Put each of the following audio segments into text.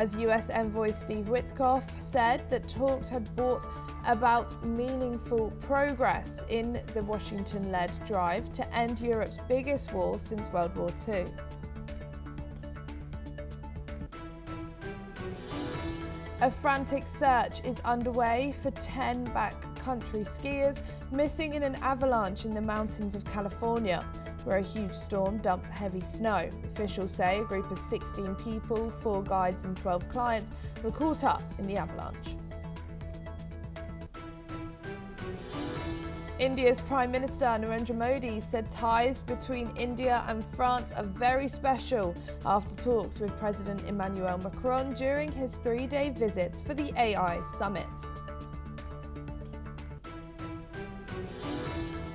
As US envoy Steve Witkoff said that talks had brought about meaningful progress in the Washington-led drive to end Europe's biggest war since World War II. A frantic search is underway for 10 backcountry skiers missing in an avalanche in the mountains of California, where a huge storm dumped heavy snow. Officials say a group of 16 people, 4 guides and 12 clients, were caught up in the avalanche. India's Prime Minister Narendra Modi said ties between India and France are very special after talks with President Emmanuel Macron during his 3-day visit for the AI summit.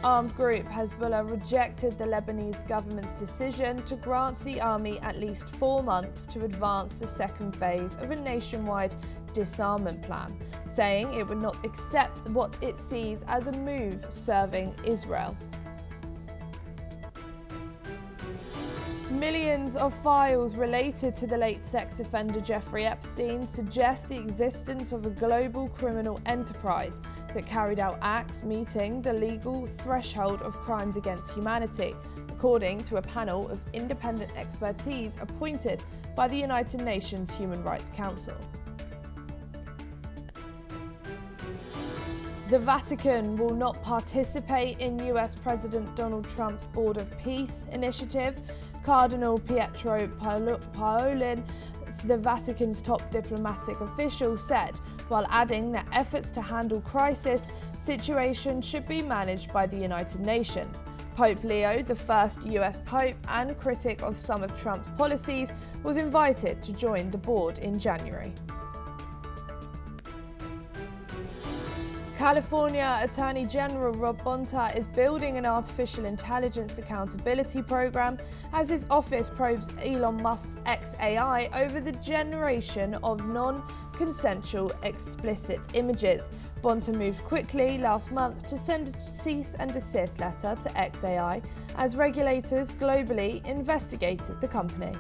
Armed group Hezbollah rejected the Lebanese government's decision to grant the army at least 4 months to advance the second phase of a nationwide disarmament plan, saying it would not accept what it sees as a move serving Israel. Millions of files related to the late sex offender Jeffrey Epstein suggest the existence of a global criminal enterprise that carried out acts meeting the legal threshold of crimes against humanity, according to a panel of independent expertise appointed by the United Nations Human Rights Council. The Vatican will not participate in US President Donald Trump's Board of Peace initiative. Cardinal Pietro Parolin, the Vatican's top diplomatic official, said, while adding that efforts to handle crisis situations should be managed by the United Nations. Pope Leo, the first US Pope and critic of some of Trump's policies, was invited to join the board in January. California Attorney General Rob Bonta is building an artificial intelligence accountability program as his office probes Elon Musk's XAI over the generation of non-consensual explicit images. Bonta moved quickly last month to send a cease and desist letter to XAI as regulators globally investigated the company.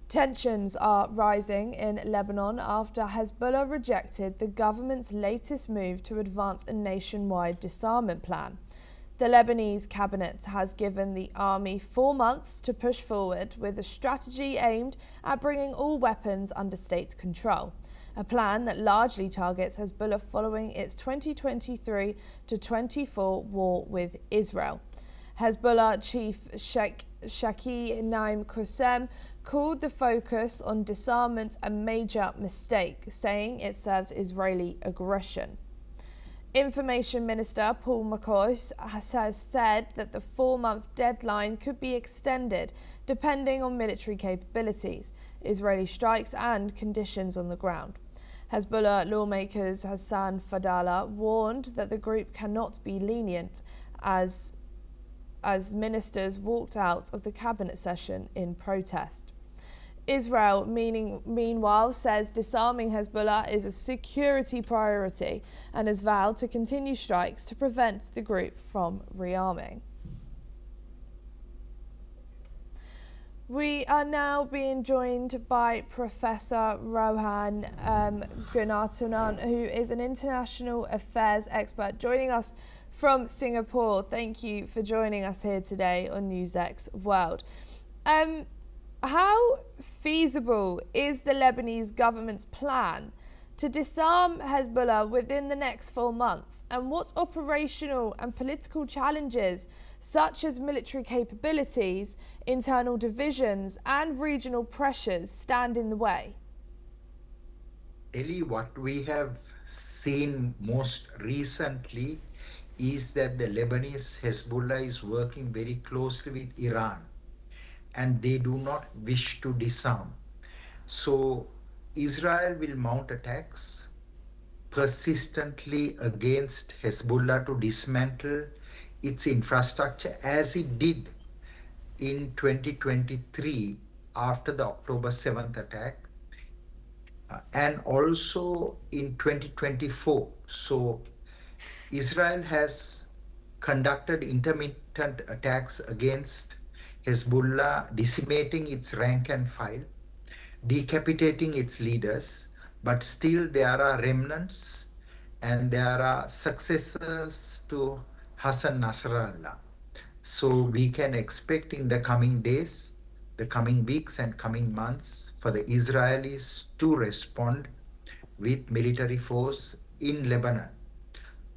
Tensions are rising in Lebanon after Hezbollah rejected the government's latest move to advance a nationwide disarmament plan. The Lebanese cabinet has given the army 4 months to push forward with a strategy aimed at bringing all weapons under state control, a plan that largely targets Hezbollah following its 2023-24 war with Israel. Hezbollah chief Shaki Naim Qassem called the focus on disarmament a major mistake, saying it serves Israeli aggression. Information Minister Paul McCoy has said that the 4-month deadline could be extended depending on military capabilities, Israeli strikes and conditions on the ground. Hezbollah lawmakers Hassan Fadala warned that the group cannot be lenient as ministers walked out of the cabinet session in protest. Israel, meanwhile, says disarming Hezbollah is a security priority and has vowed to continue strikes to prevent the group from rearming. We are now being joined by Professor Rohan Gunatunan, who is an international affairs expert, joining us from Singapore. Thank you for joining us here today on NewsX World. How feasible is the Lebanese government's plan to disarm Hezbollah within the next 4 months? And what operational and political challenges, such as military capabilities, internal divisions and regional pressures, stand in the way? Ellie, what we have seen most recently is that the Lebanese Hezbollah is working very closely with Iran, and they do not wish to disarm. So Israel will mount attacks persistently against Hezbollah to dismantle its infrastructure, as it did in 2023 after the October 7th attack, and also in 2024. So Israel has conducted intermittent attacks against Hezbollah, decimating its rank and file, decapitating its leaders, but still there are remnants and there are successors to Hassan Nasrallah. So we can expect in the coming days, the coming weeks and coming months for the Israelis to respond with military force in Lebanon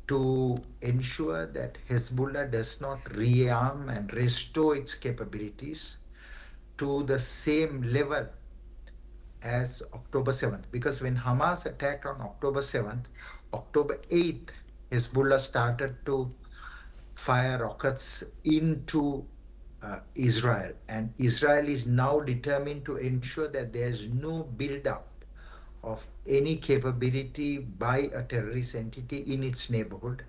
to ensure that Hezbollah does not rearm and restore its capabilities to the same level as October 7th. Because when Hamas attacked on October 7th, October 8th, Hezbollah started to fire rockets into Israel. And Israel is now determined to ensure that there's no buildup of any capability by a terrorist entity in its neighborhood.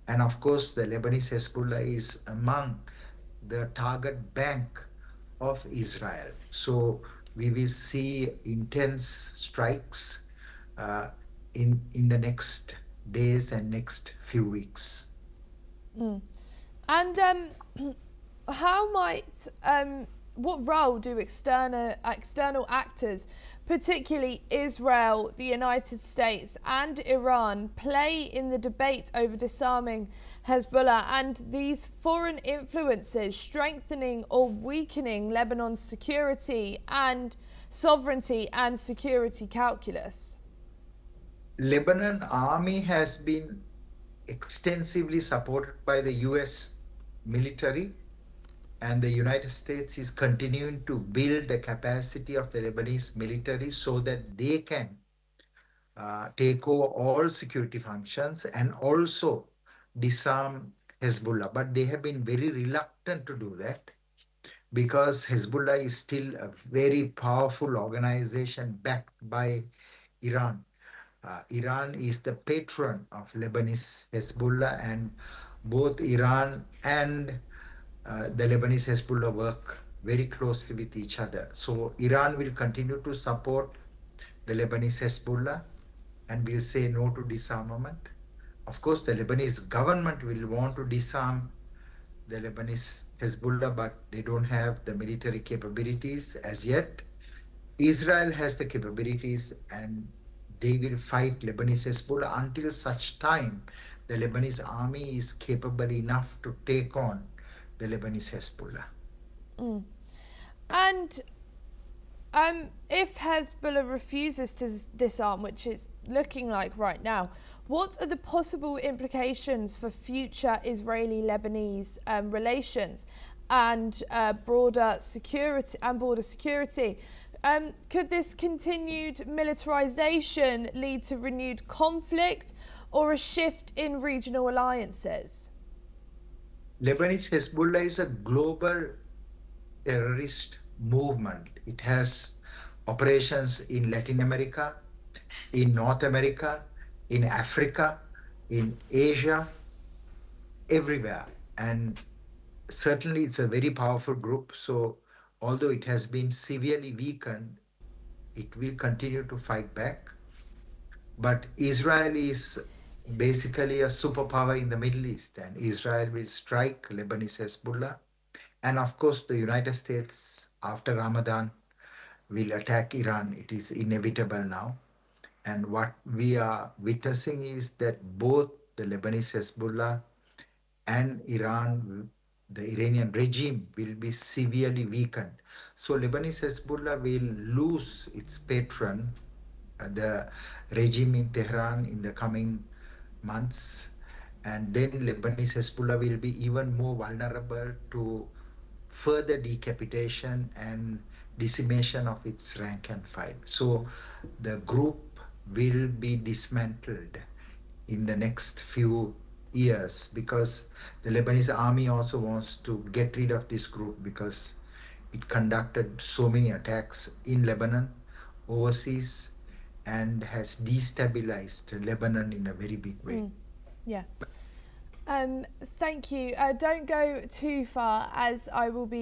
And of course, the Lebanese Hezbollah is among the target bank of Israel. So we will see intense strikes in the next days and next few weeks. And how might what role do external actors, particularly Israel, the United States and Iran, play in the debate over disarming Hezbollah and these foreign influences strengthening or weakening Lebanon's security and sovereignty and security calculus? Lebanon army has been extensively supported by the US military, and the United States is continuing to build the capacity of the Lebanese military so that they can take over all security functions and also disarm Hezbollah. But they have been very reluctant to do that because Hezbollah is still a very powerful organization backed by Iran. Iran is the patron of Lebanese Hezbollah, and both Iran and the Lebanese Hezbollah work very closely with each other. So Iran will continue to support the Lebanese Hezbollah and will say no to disarmament. Of course, the Lebanese government will want to disarm the Lebanese Hezbollah, but they don't have the military capabilities as yet. Israel has the capabilities and they will fight Lebanese Hezbollah until such time the Lebanese army is capable enough to take on the Lebanese Hezbollah. And if Hezbollah refuses to disarm, which it's looking like right now, what are the possible implications for future Israeli-Lebanese relations and broader security and border security? Could this continued militarization lead to renewed conflict or a shift in regional alliances? Lebanese Hezbollah is a global terrorist movement. It has operations in Latin America, in North America, in Africa, in Asia, everywhere. And certainly it's a very powerful group. So although it has been severely weakened, it will continue to fight back. But Israel is basically a superpower in the Middle East, and Israel will strike Lebanese Hezbollah. And of course, the United States, after Ramadan, will attack Iran. It is inevitable now. And what we are witnessing is that both the Lebanese Hezbollah and Iran, the Iranian regime, will be severely weakened. So Lebanese Hezbollah will lose its patron, the regime in Tehran, in the coming months. And then Lebanese Hezbollah will be even more vulnerable to further decapitation and decimation of its rank and file. So the group will be dismantled in the next few years because the Lebanese army also wants to get rid of this group because it conducted so many attacks in Lebanon, overseas, and has destabilized Lebanon in a very big way. Yeah. Thank you. Don't go too far as I will be